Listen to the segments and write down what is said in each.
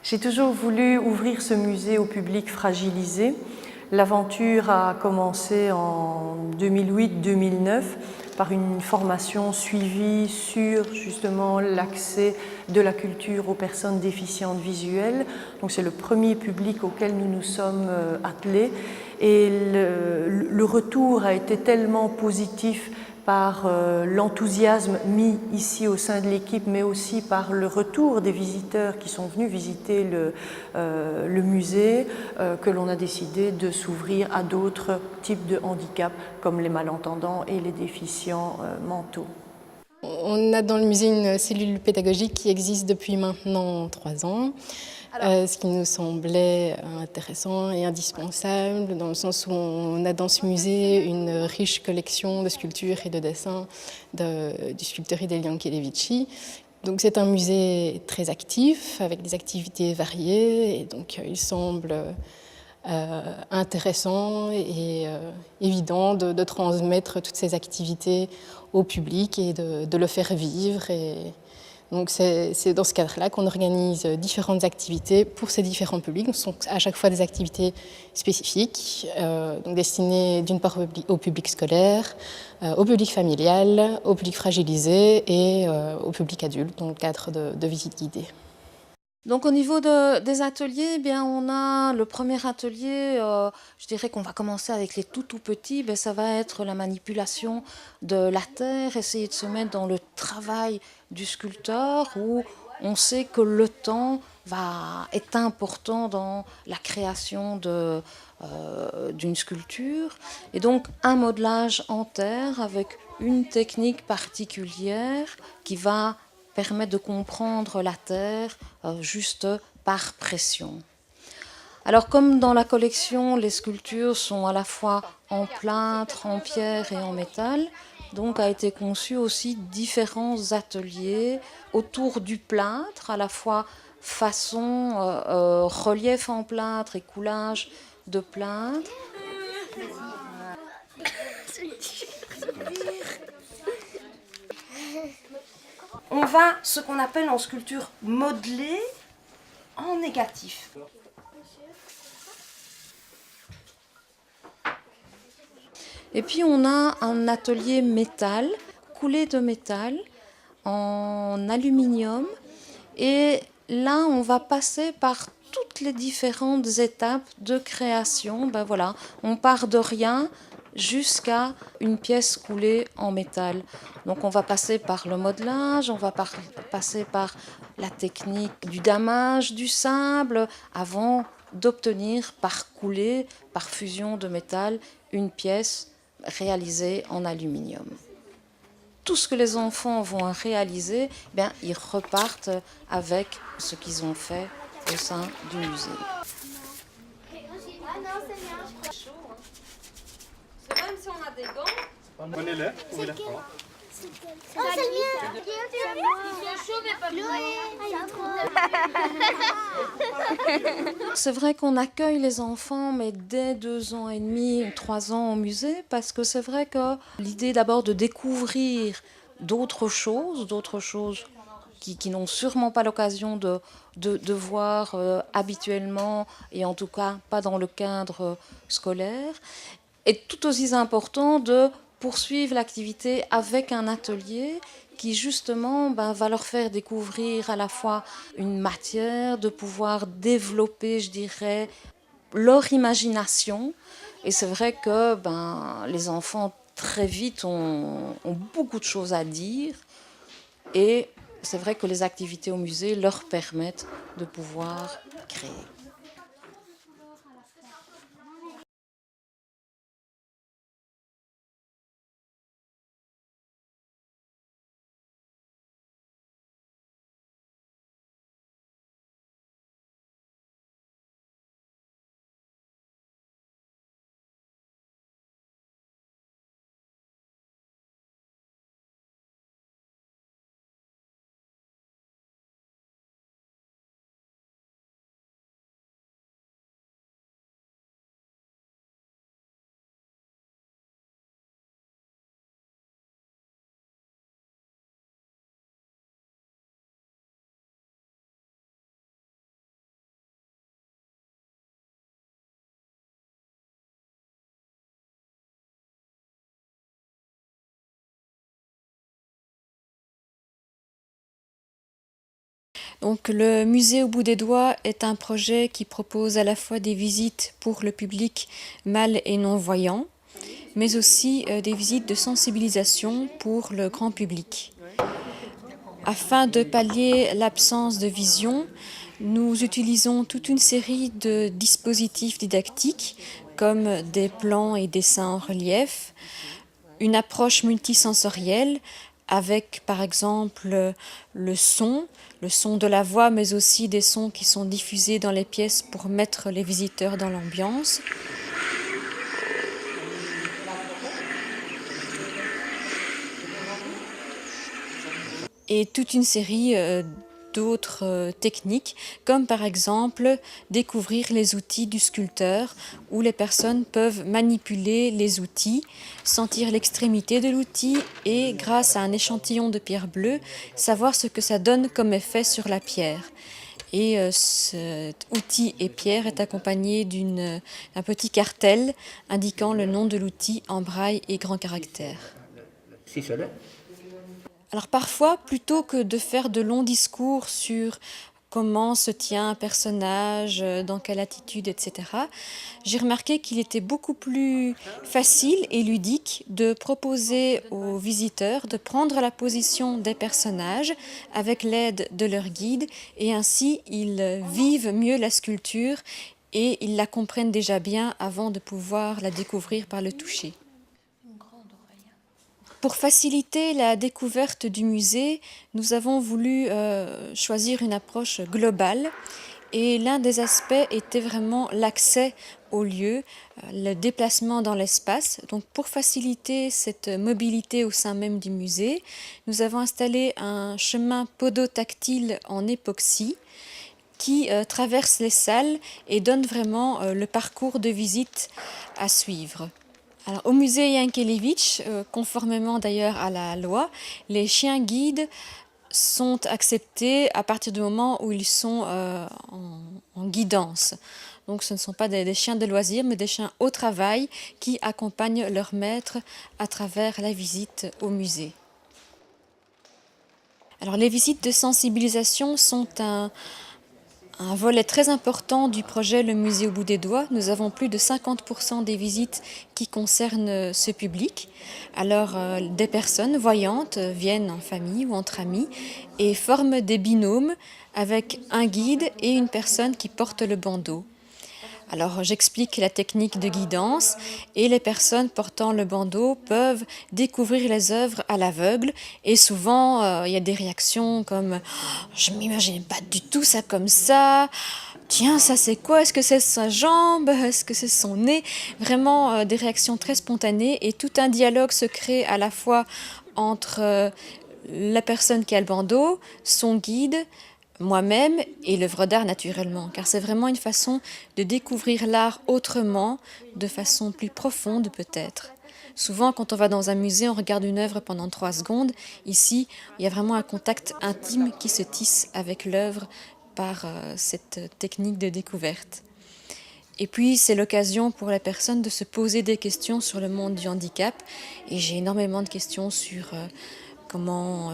J'ai toujours voulu ouvrir ce musée au public fragilisé. L'aventure a commencé en 2008-2009 par une formation suivie sur justement l'accès de la culture aux personnes déficientes visuelles. Donc c'est le premier public auquel nous nous sommes attelés et le retour a été tellement positif par l'enthousiasme mis ici au sein de l'équipe, mais aussi par le retour des visiteurs qui sont venus visiter le musée, que l'on a décidé de s'ouvrir à d'autres types de handicaps, comme les malentendants et les déficients mentaux. On a dans le musée une cellule pédagogique qui existe depuis maintenant 3 ans, ce qui nous semblait intéressant et indispensable dans le sens où on a dans ce musée une riche collection de sculptures et de dessins du sculpteur Idelyan Kelevici. Donc c'est un musée très actif avec des activités variées et donc il semble intéressant et évident de transmettre toutes ces activités au public et de le faire vivre. Et donc c'est dans ce cadre-là qu'on organise différentes activités pour ces différents publics. Ce sont à chaque fois des activités spécifiques, donc destinées d'une part au public scolaire, au public familial, au public fragilisé et au public adulte dans le cadre de visites guidées. Donc au niveau des ateliers, eh bien, on a le premier atelier, je dirais qu'on va commencer avec les tout petits, ben, ça va être la manipulation de la terre, essayer de se mettre dans le travail du sculpteur où on sait que le temps est important dans la création d'une sculpture. Et donc un modelage en terre avec une technique particulière qui va permettre de comprendre la terre juste par pression. Alors comme dans la collection, les sculptures sont à la fois en plâtre, en pierre et en métal, donc a été conçu aussi différents ateliers autour du plâtre, à la fois façon relief en plâtre et coulage de plâtre. On va, ce qu'on appelle en sculpture, modeler en négatif. Et puis on a un atelier métal, coulé de métal, en aluminium. Et là, on va passer par toutes les différentes étapes de création. Ben voilà, on part de rien jusqu'à une pièce coulée en métal. Donc on va passer par le modelage, on va passer par la technique du damage du sable avant d'obtenir par coulée, par fusion de métal, une pièce réalisée en aluminium. Tout ce que les enfants vont réaliser, bien, ils repartent avec ce qu'ils ont fait au sein du musée. C'est même si on a des gants. Prenez-le, trouvez-le. Oh, c'est le mien! C'est vrai qu'on accueille les enfants, mais dès 2 ans et demi, 3 ans au musée, parce que c'est vrai que l'idée d'abord de découvrir d'autres choses qui n'ont sûrement pas l'occasion de voir habituellement, et en tout cas pas dans le cadre scolaire, est tout aussi important de poursuivre l'activité avec un atelier qui justement va leur faire découvrir à la fois une matière, de pouvoir développer, je dirais, leur imagination. Et c'est vrai que les enfants très vite ont beaucoup de choses à dire et c'est vrai que les activités au musée leur permettent de pouvoir créer. Donc, le musée au bout des doigts est un projet qui propose à la fois des visites pour le public mal et non-voyant, mais aussi des visites de sensibilisation pour le grand public. Afin de pallier l'absence de vision, nous utilisons toute une série de dispositifs didactiques comme des plans et dessins en relief, une approche multisensorielle avec par exemple le son de la voix, mais aussi des sons qui sont diffusés dans les pièces pour mettre les visiteurs dans l'ambiance. Et toute une série d'autres techniques, comme par exemple découvrir les outils du sculpteur, où les personnes peuvent manipuler les outils, sentir l'extrémité de l'outil et, grâce à un échantillon de pierre bleue, savoir ce que ça donne comme effet sur la pierre. Et cet outil et pierre est accompagné d'un petit cartel indiquant le nom de l'outil en braille et grands caractères. Alors parfois, plutôt que de faire de longs discours sur comment se tient un personnage, dans quelle attitude, etc., j'ai remarqué qu'il était beaucoup plus facile et ludique de proposer aux visiteurs de prendre la position des personnages avec l'aide de leur guide, et ainsi ils vivent mieux la sculpture et ils la comprennent déjà bien avant de pouvoir la découvrir par le toucher. Pour faciliter la découverte du musée, nous avons voulu choisir une approche globale, et l'un des aspects était vraiment l'accès au lieu, le déplacement dans l'espace. Donc pour faciliter cette mobilité au sein même du musée, nous avons installé un chemin podotactile en époxy qui traverse les salles et donne vraiment le parcours de visite à suivre. Alors, au musée Jankélévitch, conformément d'ailleurs à la loi, les chiens guides sont acceptés à partir du moment où ils sont en guidance. Donc ce ne sont pas des chiens de loisirs, mais des chiens au travail qui accompagnent leur maître à travers la visite au musée. Alors les visites de sensibilisation sont un volet très important du projet Le musée au bout des doigts. Nous avons plus de 50% des visites qui concernent ce public. Alors, des personnes voyantes viennent en famille ou entre amis et forment des binômes avec un guide et une personne qui porte le bandeau. Alors j'explique la technique de guidance et les personnes portant le bandeau peuvent découvrir les œuvres à l'aveugle, et souvent il y a des réactions comme « je m'imaginais pas du tout ça comme ça »,« tiens ça c'est quoi, est-ce que c'est sa jambe, est-ce que c'est son nez ?» Vraiment des réactions très spontanées, et tout un dialogue se crée à la fois entre la personne qui a le bandeau, son guide, moi-même et l'œuvre d'art naturellement, car c'est vraiment une façon de découvrir l'art autrement, de façon plus profonde peut-être. Souvent, quand on va dans un musée, on regarde une œuvre pendant 3 secondes. Ici, il y a vraiment un contact intime qui se tisse avec l'œuvre par cette technique de découverte. Et puis, c'est l'occasion pour les personnes de se poser des questions sur le monde du handicap. Et j'ai énormément de questions sur comment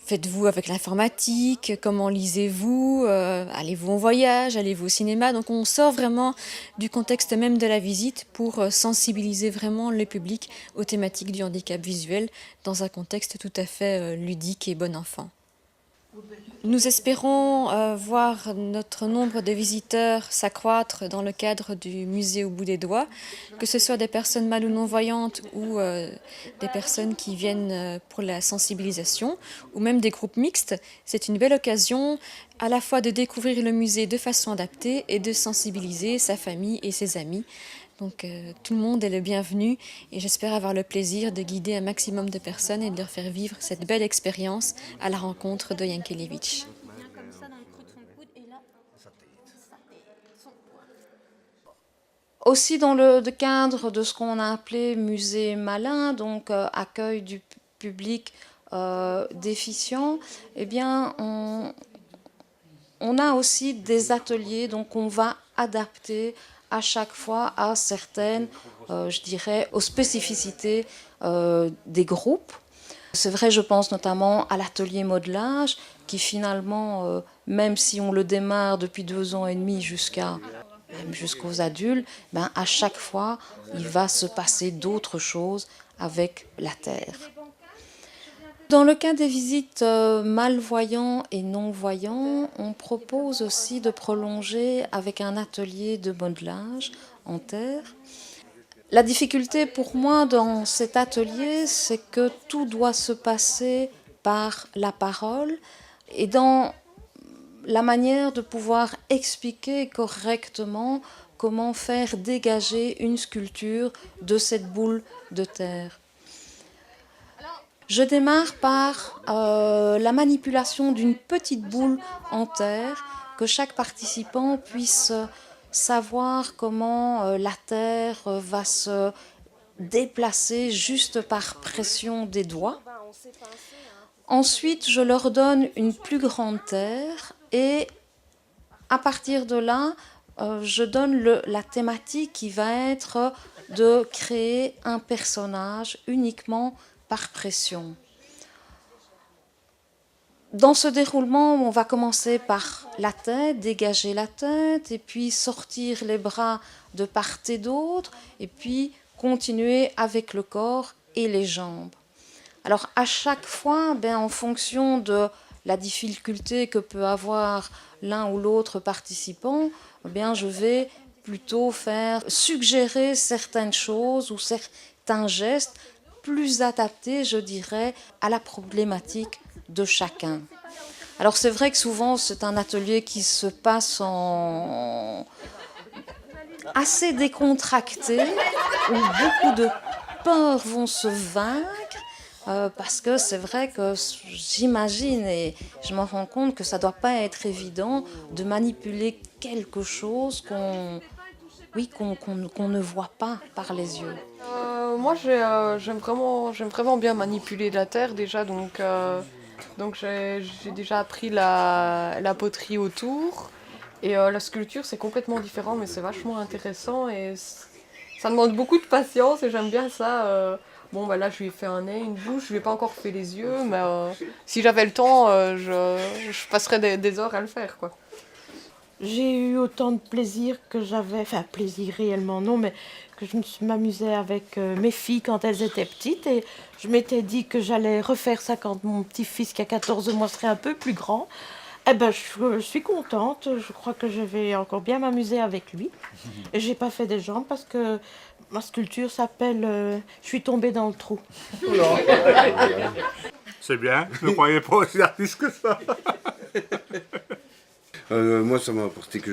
faites-vous avec l'informatique, comment lisez-vous, allez-vous en voyage, allez-vous au cinéma. Donc on sort vraiment du contexte même de la visite pour sensibiliser vraiment le public aux thématiques du handicap visuel dans un contexte tout à fait ludique et bon enfant. Nous espérons voir notre nombre de visiteurs s'accroître dans le cadre du musée au bout des doigts, que ce soit des personnes mal ou non-voyantes ou des personnes qui viennent pour la sensibilisation, ou même des groupes mixtes. C'est une belle occasion à la fois de découvrir le musée de façon adaptée et de sensibiliser sa famille et ses amis. Donc tout le monde est le bienvenu, et j'espère avoir le plaisir de guider un maximum de personnes et de leur faire vivre cette belle expérience à la rencontre de Jankélévitch. Aussi dans le cadre de ce qu'on a appelé musée malin, donc accueil du public déficient, eh bien on a aussi des ateliers, donc on va adapter à chaque fois à certaines, je dirais, aux spécificités des groupes. C'est vrai, je pense notamment à l'atelier modelage qui finalement, même si on le démarre depuis 2 ans et demi jusqu'aux adultes, ben à chaque fois, il va se passer d'autres choses avec la terre. Dans le cas des visites malvoyants et non-voyants, on propose aussi de prolonger avec un atelier de modelage en terre. La difficulté pour moi dans cet atelier, c'est que tout doit se passer par la parole et dans la manière de pouvoir expliquer correctement comment faire dégager une sculpture de cette boule de terre. Je démarre par la manipulation d'une petite boule en terre, que chaque participant puisse savoir comment la terre va se déplacer juste par pression des doigts. Ensuite, je leur donne une plus grande terre et à partir de là, je donne la thématique qui va être de créer un personnage uniquement par pression. Dans ce déroulement, on va commencer par la tête, dégager la tête, et puis sortir les bras de part et d'autre, et puis continuer avec le corps et les jambes. Alors à chaque fois, en fonction de la difficulté que peut avoir l'un ou l'autre participant, je vais plutôt suggérer certaines choses ou certains gestes plus adaptés, je dirais, à la problématique de chacun. Alors c'est vrai que souvent c'est un atelier qui se passe en assez décontracté, où beaucoup de peurs vont se vaincre, parce que c'est vrai que j'imagine et je me rends compte que ça ne doit pas être évident de manipuler quelque chose qu'on ne voit pas par les yeux. Moi, j'aime vraiment bien manipuler la terre déjà, donc j'ai déjà appris la poterie autour. Et la sculpture, c'est complètement différent, mais c'est vachement intéressant et ça demande beaucoup de patience et j'aime bien ça. Là, je lui ai fait un nez, une bouche, je lui ai pas encore fait les yeux, mais si j'avais le temps, je passerais des heures à le faire, quoi. J'ai eu autant de plaisir que j'avais, enfin plaisir réellement non, mais que je m'amusais avec mes filles quand elles étaient petites et je m'étais dit que j'allais refaire ça quand mon petit-fils qui a 14 mois serait un peu plus grand. Je suis contente, je crois que je vais encore bien m'amuser avec lui. Et j'ai pas fait des jambes parce que ma sculpture s'appelle Je suis tombée dans le trou. C'est bien, je ne croyais pas aussi artiste que ça. Moi, ça m'a apporté que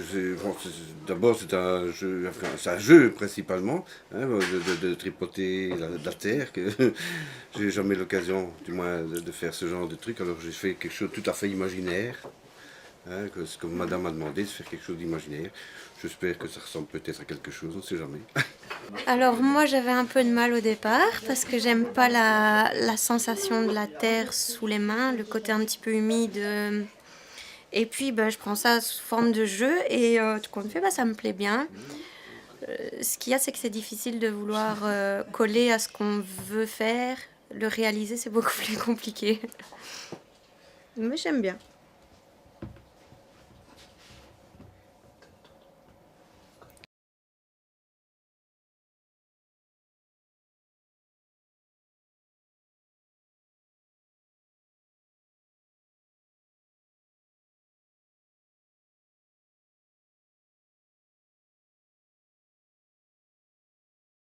d'abord c'est un jeu principalement, de tripoter la terre, que j'ai jamais l'occasion, du moins, de faire ce genre de truc. Alors j'ai fait quelque chose de tout à fait imaginaire, comme Madame m'a demandé, de faire quelque chose d'imaginaire. J'espère que ça ressemble peut-être à quelque chose, on ne sait jamais. Alors moi j'avais un peu de mal au départ parce que j'aime pas la sensation de la terre sous les mains, le côté un petit peu humide. Et puis je prends ça sous forme de jeu et tout compte fait, ça me plaît bien. Ce qu'il y a, c'est que c'est difficile de vouloir coller à ce qu'on veut faire. Le réaliser, c'est beaucoup plus compliqué. Mais j'aime bien.